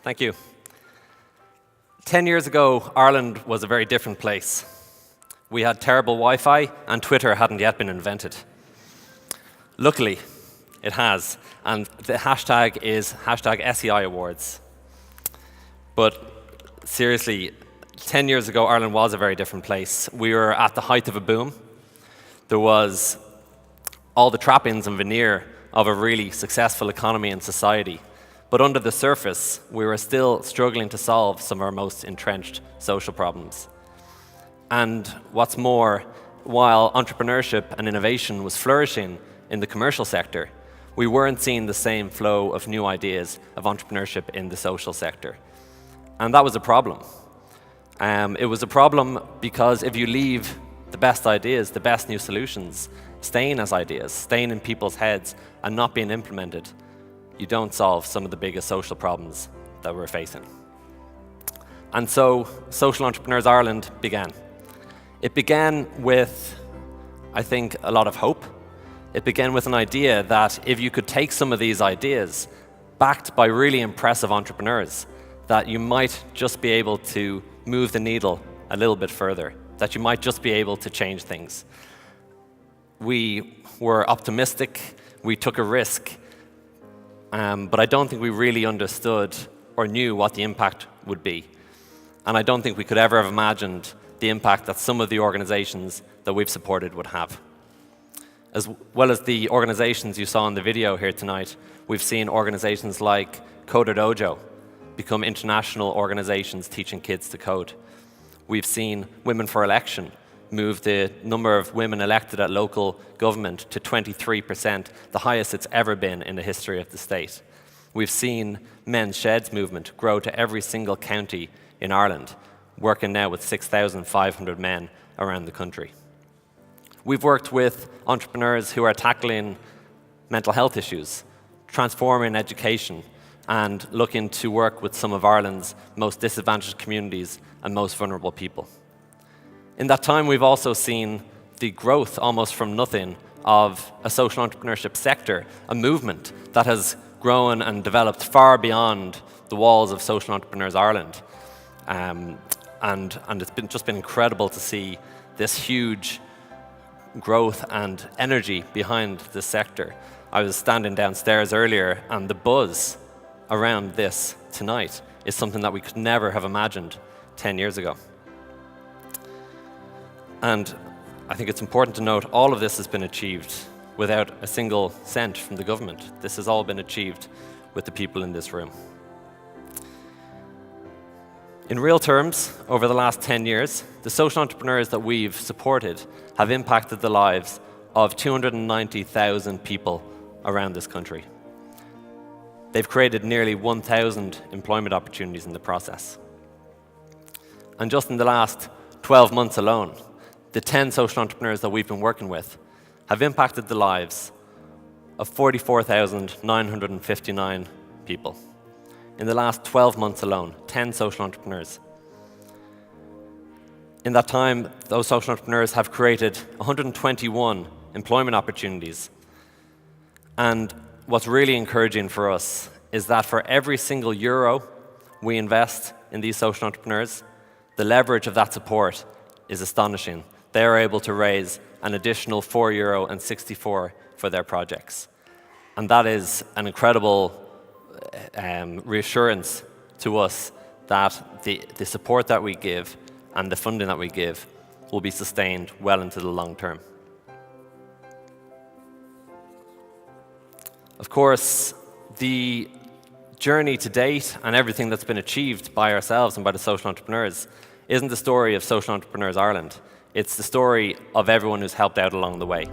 Thank you. 10 years ago, Ireland was a very different place. We had terrible Wi-Fi, and Twitter hadn't yet been invented. Luckily, it has, and the hashtag is #SEI Awards. But seriously, 10 years ago, Ireland was a very different place. We were at the height of a boom. There was all the trappings and veneer of a really successful economy and society. But under the surface, we were still struggling to solve some of our most entrenched social problems. And what's more, while entrepreneurship and innovation was flourishing in the commercial sector, we weren't seeing the same flow of new ideas of entrepreneurship in the social sector. And that was a problem. It was a problem because if you leave the best ideas, the best new solutions, staying as ideas, staying in people's heads and not being implemented, you don't solve some of the biggest social problems that we're facing. And so Social Entrepreneurs Ireland began. It began with, I think, a lot of hope. It began with an idea that if you could take some of these ideas, backed by really impressive entrepreneurs, that you might just be able to move the needle a little bit further, that you might just be able to change things. We were optimistic, we took a risk, but I don't think we really understood or knew what the impact would be. And I don't think we could ever have imagined the impact that some of the organizations that we've supported would have. As well as the organizations you saw in the video here tonight, we've seen organizations like Coder Dojo become international organizations teaching kids to code. We've seen Women for Election move the number of women elected at local government to 23%, the highest it's ever been in the history of the state. We've seen Men's Sheds movement grow to every single county in Ireland, working now with 6,500 men around the country. We've worked with entrepreneurs who are tackling mental health issues, transforming education, and looking to work with some of Ireland's most disadvantaged communities and most vulnerable people. In that time, we've also seen the growth, almost from nothing, of a social entrepreneurship sector, a movement that has grown and developed far beyond the walls of Social Entrepreneurs Ireland. And it's just been incredible to see this huge growth and energy behind this sector. I was standing downstairs earlier, and the buzz around this tonight is something that we could never have imagined 10 years ago. And I think it's important to note all of this has been achieved without a single cent from the government. This has all been achieved with the people in this room. In real terms, over the last 10 years, the social entrepreneurs that we've supported have impacted the lives of 290,000 people around this country. They've created nearly 1,000 employment opportunities in the process. And just in the last 12 months alone, the 10 social entrepreneurs that we've been working with have impacted the lives of 44,959 people. In the last 12 months alone, 10 social entrepreneurs. In that time, those social entrepreneurs have created 121 employment opportunities. And what's really encouraging for us is that for every single euro we invest in these social entrepreneurs, the leverage of that support is astonishing. They are able to raise an additional €4.64 for their projects. And that is an incredible reassurance to us that the support that we give and the funding that we give will be sustained well into the long term. Of course, the journey to date and everything that's been achieved by ourselves and by the social entrepreneurs isn't the story of Social Entrepreneurs Ireland. It's the story of everyone who's helped out along the way.